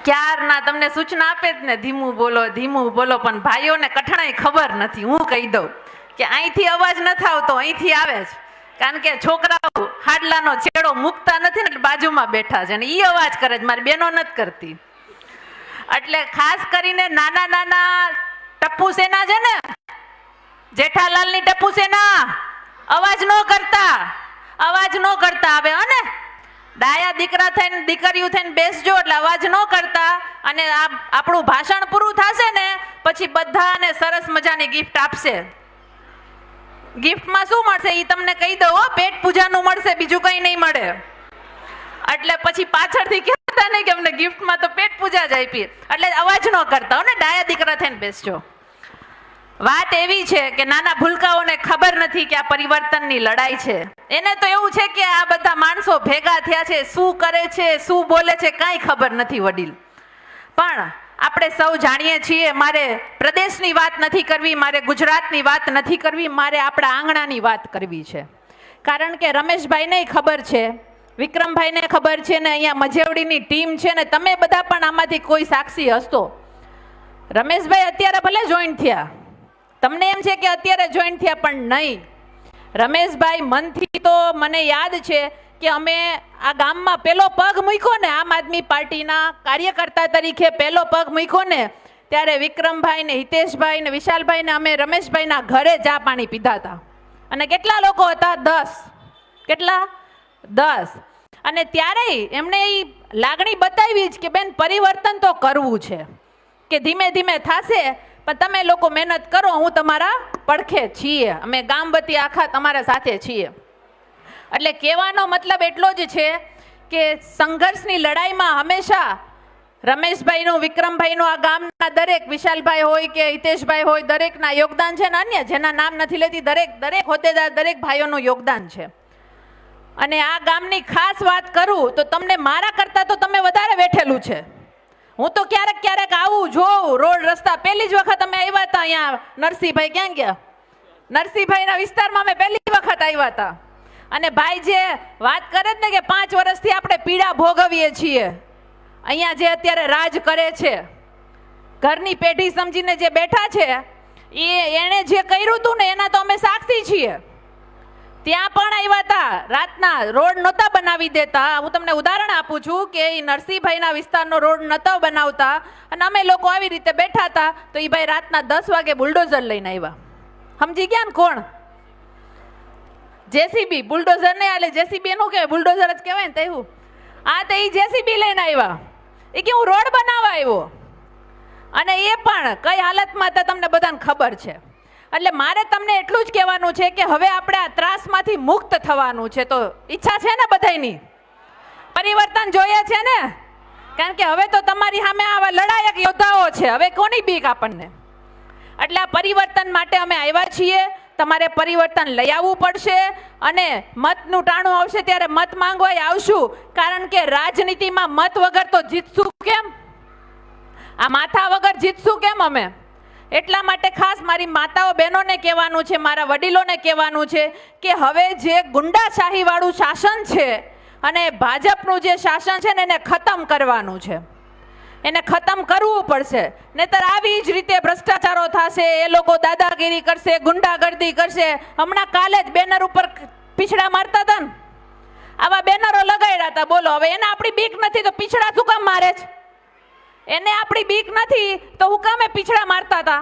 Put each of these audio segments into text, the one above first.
ક્યારના તમને સૂચના આપે જ ને ધીમું બોલો, પણ ભાઈઓને કઠણાઈ ખબર નથી. હું કહી દઉં કે અહીંથી અવાજ નથી આવતો, અહીંથી આવે છે, કારણ કે છોકરાઓ હાડલાનો છેડો મૂકતા નથી ને, બાજુમાં બેઠા છે ને એ અવાજ કરે છે. મારી બહેનો નથી કરતી. એટલે ખાસ કરીને નાના નાના ટપ્પુ સેના છે ને, જેઠાલાલની ટપ્પુ સેના, અવાજ ન કરતા આવે. અને ડાયા દીકરા થઈને દીકરીઓ થઈને બેસજો, એટલે અવાજ ન કરતા. અને આપણું ભાષણ પૂરું થશે ને પછી બધાને સરસ મજાની ગિફ્ટ આપશે. ગિફ્ટમાં શું મળશે એ તમને કહી દઉં, પેટ પૂજાનું મળશે, બીજું કંઈ નહીં મળે. એટલે પછી પાછળથી કહેતા નહીં કે અમને ગિફ્ટમાં તો પેટ પૂજા જ આપી. એટલે અવાજ ન કરતા હો ને, ડાયા દીકરા થઈને બેસજો. વાત એવી છે કે નાના ભૂલકાઓને ખબર નથી કે આ પરિવર્તનની લડાઈ છે. એને તો એવું છે કે આ બધા માણસો ભેગા થયા છે, શું કરે છે, શું બોલે છે, કાંઈ ખબર નથી વડીલ. પણ આપણે સૌ જાણીએ છીએ, મારે પ્રદેશની વાત નથી કરવી, મારે ગુજરાતની વાત નથી કરવી, મારે આપણા આંગણાની વાત કરવી છે. કારણ કે રમેશભાઈને ખબર છે, વિક્રમભાઈને ખબર છે ને, અહીંયા મજેવડીની ટીમ છે ને, તમે બધા પણ આમાંથી કોઈ સાક્ષી હશો. રમેશભાઈ અત્યારે ભલે જોઈન્ટ થયા, તમને એમ છે કે અત્યારે જોઈન્ટ થયા, પણ નહીં. રમેશભાઈ મનથી તો મને યાદ છે કે અમે આ ગામમાં પહેલો પગ મૂક્યો ને, આમ આદમી પાર્ટીના કાર્યકર્તા તરીકે પહેલો પગ મૂક્યો ને, ત્યારે વિક્રમભાઈ ને હિતેશભાઈ ને વિશાલભાઈ ને અમે રમેશભાઈના ઘરે ચા પાણી પીધા હતા. અને કેટલા લોકો હતા? 10. કેટલા? 10. અને ત્યારે એમણે એ લાગણી બતાવી જ કે બેન પરિવર્તન તો કરવું છે, કે ધીમે ધીમે થશે, પણ તમે લોકો મહેનત કરો, હું તમારા પડખે છીએ, અમે ગામ વતી આખા તમારા સાથે છીએ. એટલે કહેવાનો મતલબ એટલો જ છે કે સંઘર્ષની લડાઈમાં હંમેશા રમેશભાઈનું, વિક્રમભાઈનું, આ ગામના દરેક, વિશાલભાઈ હોય કે હિતેશભાઈ હોય, દરેકના યોગદાન છે ને, અન્ય જેના નામ નથી લેતી, દરેક હોદ્દેદાર, દરેક ભાઈઓનું યોગદાન છે. અને આ ગામની ખાસ વાત કરું તો તમને મારા કરતાં તો તમે વધારે બેઠેલું છે. હું તો ક્યારેક આવું જોઉં રોડ રસ્તા. પહેલી જ વખત અમે આવ્યા હતા અહીંયા નરસિંહભાઈ, ક્યાં ગયા? નરસિંહભાઈના વિસ્તારમાં અમે પહેલી વખત આવ્યા હતા. અને ભાઈ જે વાત કરે જ ને કે 5 વર્ષથી આપણે પીડા ભોગવીએ છીએ, અહીંયા જે અત્યારે રાજ કરે છે, ઘરની પેઢી સમજીને જે બેઠા છે, એણે જે કર્યું હતું ને એના તો અમે સાક્ષી છીએ. ત્યાં પણ આવ્યા હતા, રાતના રોડ નહોતા બનાવી દેતા. હું તમને ઉદાહરણ આપું છું કે એ નરસિંહભાઈના વિસ્તારનો રોડ નહોતા બનાવતા, અને અમે લોકો આવી રીતે બેઠા હતા, તો એ ભાઈ રાતના 10 વાગે બુલડોઝર લઈને આવ્યા. સમજી ગયા ને કોણ? જેસીબી. બુલડોઝર ને આલે જેસીબી એનું કહેવાય, બુલડોઝર જ કહેવાય ને. તેવું આ તો એ જેસીબી લઈને આવ્યા, એ કે હું રોડ બનાવવા આવ્યો. અને એ પણ કઈ હાલતમાં હતા તમને બધાને ખબર છે. એટલે મારે તમને એટલું જ કહેવાનું છે કે હવે આપણે આ ત્રાસમાંથી મુક્ત થવાનું છે. તો ઈચ્છા છે ને બધાની? પરિવર્તન જોઈએ છે ને? કારણ કે હવે તો તમારી સામે આવા લડાયક યોદ્ધાઓ છે, હવે કોની બીક આપણને? એટલે આ પરિવર્તન માટે અમે આવ્યા છીએ. તમારે પરિવર્તન લઈ આવવું પડશે, અને મતનું ટાણું આવશે ત્યારે મત માંગવા આવશું. કારણ કે રાજનીતિમાં મત વગર તો જીતશું કેમ? આ માથા વગર જીતશું કેમ અમે? એટલા માટે ખાસ મારી માતાઓ બહેનોને કહેવાનું છે, મારા વડીલોને કહેવાનું છે કે હવે જે ગુંડાશાહી વાળું શાસન છે અને ભાજપનું જે શાસન છે ને, એને ખતમ કરવાનું છે. એને ખતમ કરવું પડશે, નહીતર આવી જ રીતે ભ્રષ્ટાચારો થશે, એ લોકો દાદાગીરી કરશે, ગુંડાગર્દી કરશે. હમણાં કાલે જ બેનર ઉપર પીછડા મારતા હતા ને, આવા બેનરો લગાડ્યા હતા. બોલો, હવે એને આપણી બીક નથી તો પીછડા શું કામ મારે છે? એને આપણી બીક નથી તો હું કામે પીછડા મારતા હતા?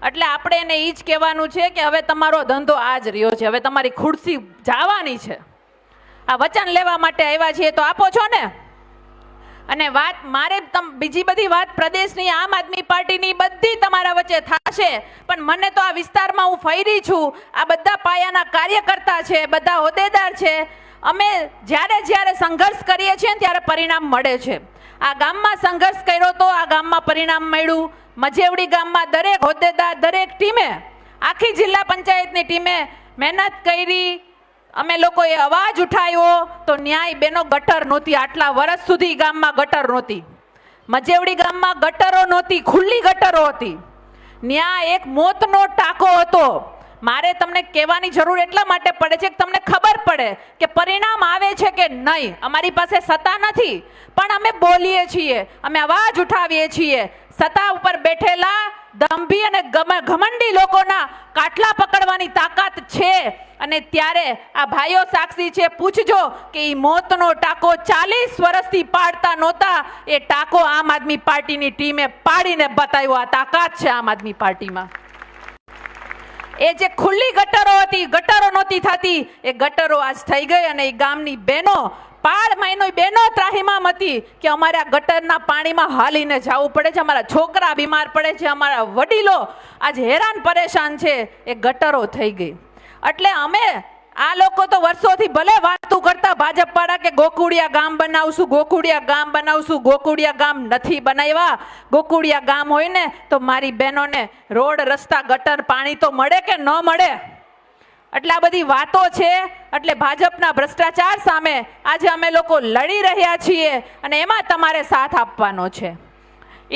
એટલે આપણે એને એ જ કહેવાનું છે કે હવે તમારો ધંધો આ જ રહ્યો છે, હવે તમારી ખુરશી જવાની છે. આ વચન લેવા માટે આવ્યા છીએ તો આપો છો ને? અને વાત મારે બીજી બધી વાત પ્રદેશની, આમ આદમી પાર્ટીની બધી તમારા વચ્ચે થશે, પણ મને તો આ વિસ્તારમાં હું ફરી છું, આ બધા પાયાના કાર્યકર્તા છે, બધા હોદ્દેદાર છે. અમે જ્યારે સંઘર્ષ કરીએ છીએ ત્યારે પરિણામ મળે છે. આ ગામમાં સંઘર્ષ કર્યો તો આ ગામમાં પરિણામ મળ્યું. મજેવડી ગામમાં દરેક હોદ્દેદાર, દરેક ટીમે, આખી જિલ્લા પંચાયતની ટીમે મહેનત કરી. અમે લોકોએ અવાજ ઉઠાવ્યો તો ન્યાય બેનો ગટર નહોતી. આટલા વર્ષ સુધી ગામમાં ગટર નહોતી. મજેવડી ગામમાં ગટરો નહોતી, ખુલ્લી ગટરો હતી. ન્યા એક મોતનો ટાંકો હતો. મારે તમને કહેવાની જરૂર એટલા માટે પડે છે કે તમને ખબર પડે કે પરિણામ આવે છે કે નહીં. અમારી પાસે સત્તા નથી, પણ અમે બોલીએ છીએ, અમે અવાજ ઉઠાવીએ છીએ. સત્તા ઉપર બેઠેલા દંભી અને ઘમંડી લોકોના કાટલા પકડવાની તાકાત છે. અને ત્યારે આ ભાઈઓ સાક્ષી છે, પૂછજો કે ઈ મોતનો ટાંકો 40 વર્ષથી પાડતા નહોતા, એ ટાંકો આમ આદમી પાર્ટીની ટીમે પાડીને બતાવ્યો. આ તાકાત છે આમ આદમી પાર્ટીમાં. એ જે ખુલ્લી ગટરો હતી, ગટરો નહોતી થતી, એ ગટરો આજ થઈ ગઈ. અને એ ગામની બહેનો, પાળ મહિનો બહેનો ત્રાહિમામ હતી કે અમારે આ ગટરના પાણીમાં હાલીને જવું પડે છે, અમારા છોકરા બીમાર પડે છે, અમારા વડીલો આજ હેરાન પરેશાન છે. એ ગટરો થઈ ગઈ. એટલે અમે આ લોકો તો વર્ષોથી ભલે વાતું કરતા ભાજપ વાળા કે ગોકુળિયા ગામ બનાવશું, ગોકુળિયા ગામ બનાવશું. ગોકુળિયા ગામ નથી બનાવ્યા. ગોકુળિયા ગામ હોય ને તો મારી બહેનોને રોડ, રસ્તા, ગટર, પાણી તો મળે કે ન મળે? એટલે આ બધી વાતો છે. એટલે ભાજપના ભ્રષ્ટાચાર સામે આજે અમે લોકો લડી રહ્યા છીએ અને એમાં તમારે સાથ આપવાનો છે.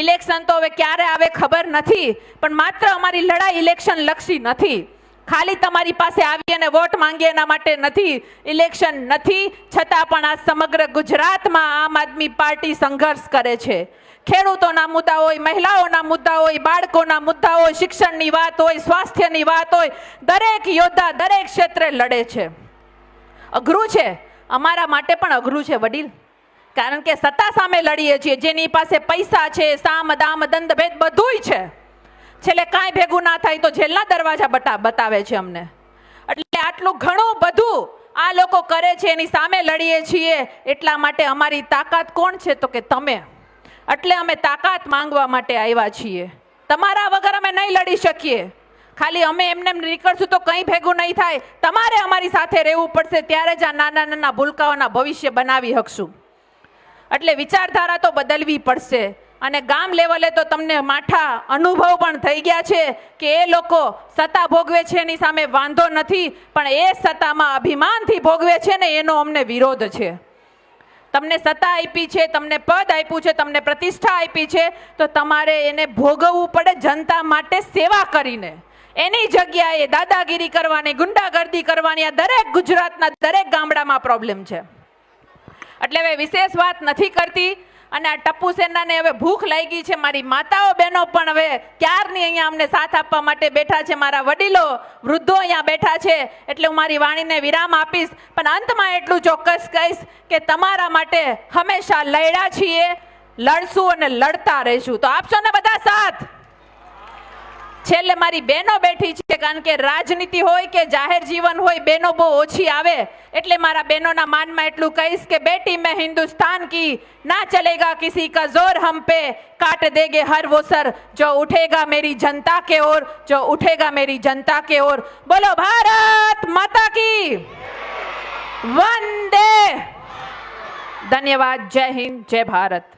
ઇલેક્શન તો હવે ક્યારે આવે ખબર નથી, પણ માત્ર અમારી લડાઈ ઇલેક્શન લક્ષી નથી. ખાલી તમારી પાસે આવી અને વોટ માંગીએ એના માટે નથી. ઇલેક્શન નથી છતાં પણ આ સમગ્ર ગુજરાતમાં આમ આદમી પાર્ટી સંઘર્ષ કરે છે. ખેડૂતોના મુદ્દા હોય, મહિલાઓના મુદ્દા હોય, બાળકોના મુદ્દા હોય, શિક્ષણની વાત હોય, સ્વાસ્થ્યની વાત હોય, દરેક યોદ્ધા દરેક ક્ષેત્રે લડે છે. અઘરું છે, અમારા માટે પણ અઘરું છે વડીલ, કારણ કે સત્તા સામે લડીએ છીએ. જેની પાસે પૈસા છે, સામ દામ દંડ ભેદ બધુંય છે, છેલ્લે કાંઈ ભેગું ના થાય તો જેલના દરવાજા બતાવે છે અમને. એટલે આટલું ઘણું બધું આ લોકો કરે છે, એની સામે લડીએ છીએ. એટલા માટે અમારી તાકાત કોણ છે તો કે તમે. એટલે અમે તાકાત માંગવા માટે આવ્યા છીએ. તમારા વગર અમે નહીં લડી શકીએ. ખાલી અમે એમને નીકળશું તો કંઈ ભેગું નહીં થાય. તમારે અમારી સાથે રહેવું પડશે, ત્યારે જ આ નાના નાના ભૂલકાઓના ભવિષ્ય બનાવી શકશું. એટલે વિચારધારા તો બદલવી પડશે. અને ગામ લેવલે તો તમને માઠા અનુભવ પણ થઈ ગયા છે કે એ લોકો સત્તા ભોગવે છે એની સામે વાંધો નથી, પણ એ સત્તામાં અભિમાનથી ભોગવે છે ને એનો અમને વિરોધ છે. તમને સત્તા આપી છે, તમને પદ આપ્યું છે, તમને પ્રતિષ્ઠા આપી છે, તો તમારે એને ભોગવવું પડે જનતા માટે સેવા કરીને. એની જગ્યાએ દાદાગીરી કરવાની, ગુંડાગર્દી કરવાની આ દરેક ગુજરાતના દરેક ગામડામાં પ્રોબ્લેમ છે. એટલે હવે વિશેષ વાત નથી કરતી. અને આ ટપ્પુ સેનાને હવે ભૂખ લાગી છે. મારી માતાઓ બહેનો પણ હવે ક્યારની અહીંયા અમને સાથ આપવા માટે બેઠા છે. મારા વડીલો વૃદ્ધો અહીંયા બેઠા છે. એટલે હું મારી વાણીને વિરામ આપીશ, પણ અંતમાં એટલું ચોક્કસ કહીશ કે તમારા માટે હંમેશા લડ્યા છીએ, લડશું અને લડતા રહીશું. તો આપશો ને બધા સાથ? છેલ્લે મારી બહેનો બેઠી છે, કારણ કે રાજનીતિ હોય કે જાહેર જીવન હોય, બહેનો બહુ ઓછી આવે. એટલે મારા બહેનોના માનમાં એટલું કહીશ કે બેટી મેં હિન્દુસ્તાન કી, ના ચલેગા કિસી કા જોર હમ પે, કાટ દેગે હર वो सर जो उठेगा मेरी जनता के ओर, जो उठेगा मेरी जनता के ओर. बोलो भारत माता की वंदे. धन्यवाद. जय हिंद, जय भारत.